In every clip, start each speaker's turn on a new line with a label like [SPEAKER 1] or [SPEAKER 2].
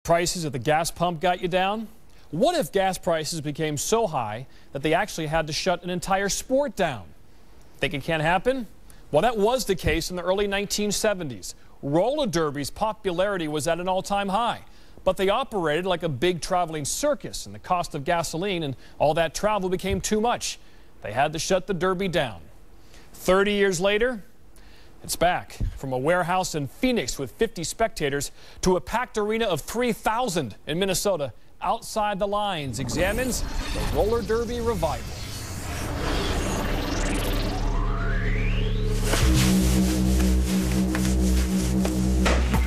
[SPEAKER 1] Prices at the gas pump got you down? What if gas prices became so high that they actually had to shut an entire sport down? Think it can't happen? Well, that was the case in the early 1970s. Roller derbies' popularity was at an all-time high, but they operated like a big traveling circus, and the cost of gasoline and all that travel became too much. They had to shut the derby down. 30 years later, it's back. From a warehouse in Phoenix with 50 spectators to a packed arena of 3,000 in Minnesota, Outside the Lines examines the roller derby revival.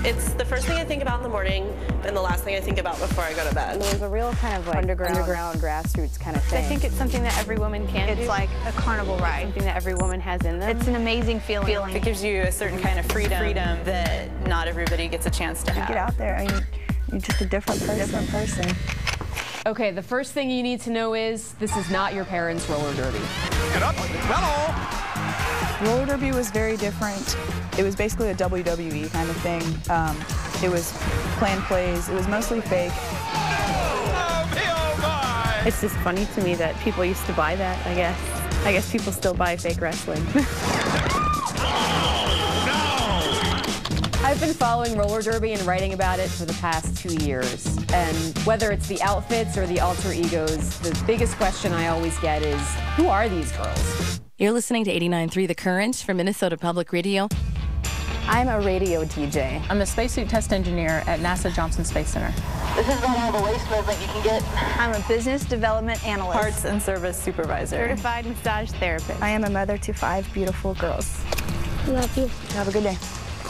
[SPEAKER 2] It's the first thing I think about in the morning and the last thing I think about before I go to bed.
[SPEAKER 3] There's a real kind of like underground grassroots kind of thing.
[SPEAKER 4] I think it's something that every woman can do.
[SPEAKER 3] It's like a carnival ride.
[SPEAKER 4] Something that every woman has in them.
[SPEAKER 3] It's an amazing feeling.
[SPEAKER 5] It gives you a certain kind of freedom that not everybody gets a chance to have.
[SPEAKER 3] You get out there and you're just a different person.
[SPEAKER 6] Okay, the first thing you need to know is this is not your parents' roller derby.
[SPEAKER 7] Get up, hello!
[SPEAKER 8] Roller derby was very different. It was basically a WWE kind of thing. It was planned plays. It was mostly fake.
[SPEAKER 4] It's just funny to me that people used to buy that, I guess. I guess people still buy fake wrestling.
[SPEAKER 6] I've been following roller derby and writing about it for the past 2 years. And whether it's the outfits or the alter egos, the biggest question I always get is, who are these girls?
[SPEAKER 9] You're listening to 89.3 The Current from Minnesota Public Radio.
[SPEAKER 3] I'm a radio DJ.
[SPEAKER 5] I'm a spacesuit test engineer at NASA Johnson Space Center.
[SPEAKER 10] This is not all the waste movement you can get.
[SPEAKER 3] I'm a business development analyst.
[SPEAKER 5] Parts and service supervisor.
[SPEAKER 4] Certified massage therapist.
[SPEAKER 3] I am a mother to 5 beautiful girls.
[SPEAKER 8] Love you. Have a good day.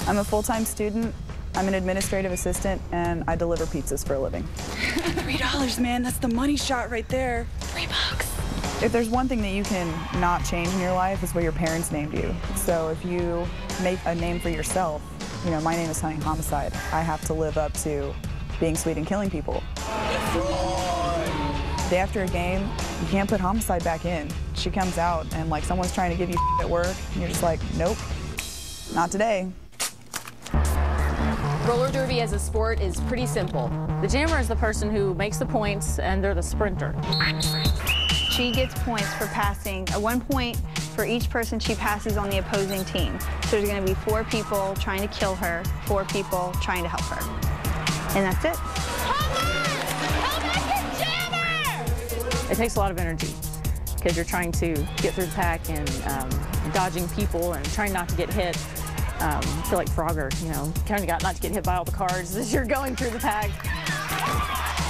[SPEAKER 8] I'm a full-time student. I'm an administrative assistant, and I deliver pizzas for a living.
[SPEAKER 11] $3, man. That's the money shot right there.
[SPEAKER 10] $3.
[SPEAKER 8] If there's one thing that you can not change in your life, it's what your parents named you. So if you make a name for yourself, you know, my name is Honey Homicide. I have to live up to being sweet and killing people. Day after a game, you can't put Homicide back in. She comes out and like someone's trying to give you at work, and you're just like, nope, not today.
[SPEAKER 6] Roller derby as a sport is pretty simple.
[SPEAKER 5] The jammer is the person who makes the points, and they're the sprinter.
[SPEAKER 3] She gets points for passing, 1 point for each person she passes on the opposing team. So there's going to be 4 people trying to kill her, 4 people trying to help her. And that's it.
[SPEAKER 5] It takes a lot of energy because you're trying to get through the pack and dodging people and trying not to get hit. I feel like Frogger, you know, kind of got not to get hit by all the cars as you're going through the pack.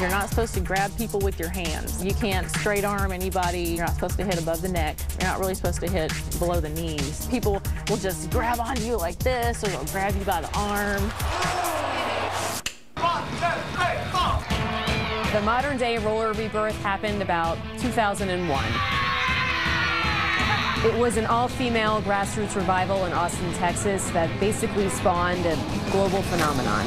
[SPEAKER 5] You're not supposed to grab people with your hands. You can't straight arm anybody. You're not supposed to hit above the neck. You're not really supposed to hit below the knees. People will just grab onto you like this, or they'll grab you by the arm.
[SPEAKER 7] 1, 2, 3, 4.
[SPEAKER 6] The modern day roller rebirth happened about 2001. It was an all-female grassroots revival in Austin, Texas that basically spawned a global phenomenon.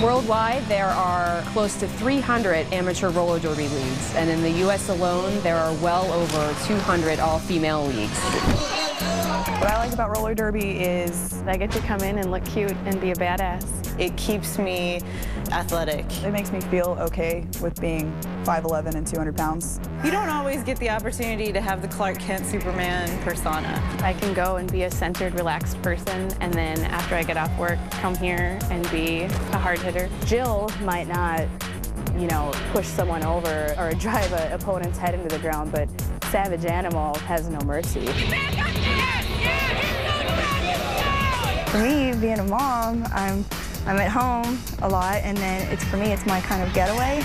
[SPEAKER 6] Worldwide, there are close to 300 amateur roller derby leagues, and in the U.S. alone, there are well over 200 all-female leagues.
[SPEAKER 8] What I like about roller derby is
[SPEAKER 4] I get to come in and look cute and be a badass.
[SPEAKER 5] It keeps me athletic.
[SPEAKER 8] it makes me feel okay with being 5'11" and 200 pounds.
[SPEAKER 5] You don't always get the opportunity to have the Clark Kent Superman persona.
[SPEAKER 4] I can go and be a centered, relaxed person, and then after I get off work, come here and be a hard hitter.
[SPEAKER 3] Jill might not, you know, push someone over or drive an opponent's head into the ground, but Savage Animal has no mercy. For me, being a mom, I'm at home a lot, and then for me, it's my kind of getaway.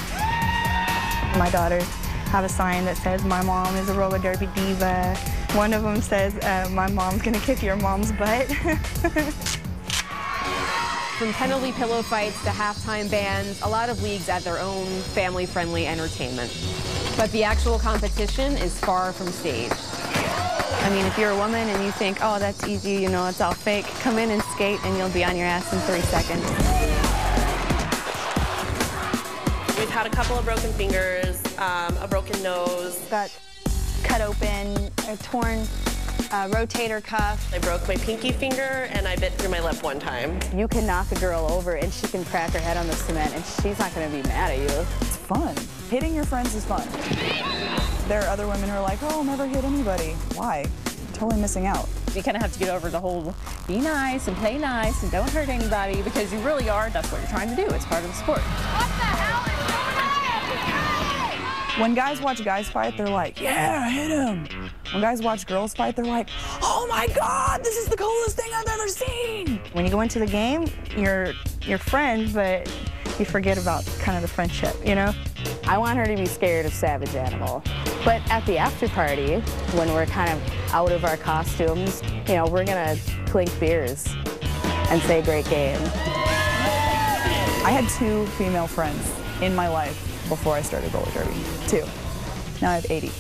[SPEAKER 3] My daughters have a sign that says, "My mom is a roller derby diva." One of them says, "My mom's gonna kick your mom's butt."
[SPEAKER 6] From penalty pillow fights to halftime bands, a lot of leagues add their own family-friendly entertainment. But the actual competition is far from staged.
[SPEAKER 4] I mean, if you're a woman and you think, oh, that's easy, you know, it's all fake, come in and skate and you'll be on your ass in 3 seconds.
[SPEAKER 2] We've had a couple of broken fingers, a broken nose.
[SPEAKER 3] Got cut open, a torn rotator cuff.
[SPEAKER 2] I broke my pinky finger and I bit through my lip one time.
[SPEAKER 4] You can knock a girl over and she can crack her head on the cement and she's not going to be mad at you.
[SPEAKER 8] It's fun. Hitting your friends is fun. There are other women who are like, oh, I'll never hit anybody. Why? You're totally missing out.
[SPEAKER 5] You kind of have to get over the whole be nice and play nice and don't hurt anybody, because you really are. That's what you're trying to do. It's part of the sport.
[SPEAKER 8] When guys watch guys fight, they're like, yeah, hit him. When guys watch girls fight, they're like, oh my God, this is the coolest thing I've ever seen.
[SPEAKER 3] When you go into the game, you're friends, but you forget about kind of the friendship, you know?
[SPEAKER 4] I want her to be scared of Savage Animal. But at the after party, when we're kind of out of our costumes, you know, we're gonna clink beers and say great game.
[SPEAKER 8] I had 2 female friends in my life before I started roller derby. 2. Now I have 80.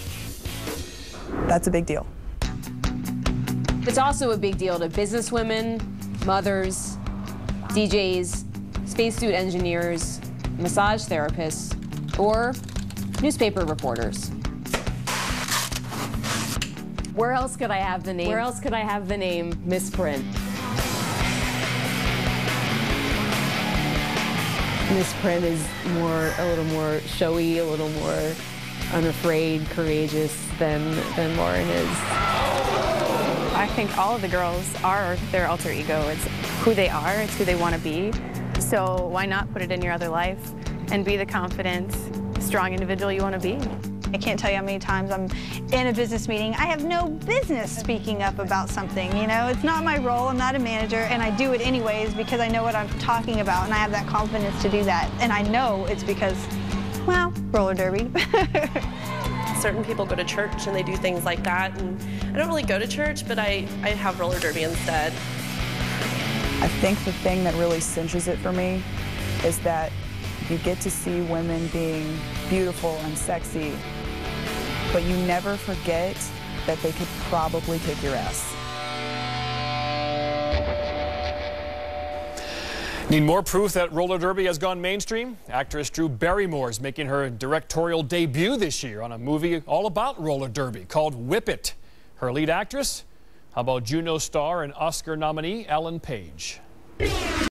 [SPEAKER 8] That's a big deal.
[SPEAKER 6] It's also a big deal to businesswomen, mothers, DJs, spacesuit engineers, massage therapists, or newspaper reporters. Where else could I have the name? Where else could I have the name Miss Print? Miss Print is a little more showy, a little more unafraid, courageous than Lauren is.
[SPEAKER 4] I think all of the girls are their alter ego. It's who they are, it's who they want to be. So why not put it in your other life and be the confident, strong individual you want to be?
[SPEAKER 3] I can't tell you how many times I'm in a business meeting. I have no business speaking up about something, you know? It's not my role, I'm not a manager, and I do it anyways because I know what I'm talking about and I have that confidence to do that. And I know it's because, well, roller derby.
[SPEAKER 2] Certain people go to church and they do things like that, and I don't really go to church, but I have roller derby instead.
[SPEAKER 8] I think the thing that really cinches it for me is that you get to see women being beautiful and sexy, but you never forget that they could probably kick your ass.
[SPEAKER 1] Need more proof that roller derby has gone mainstream? Actress Drew Barrymore is making her directorial debut this year on a movie all about roller derby called Whip It. Her lead actress? How about Juno star and Oscar nominee Ellen Page?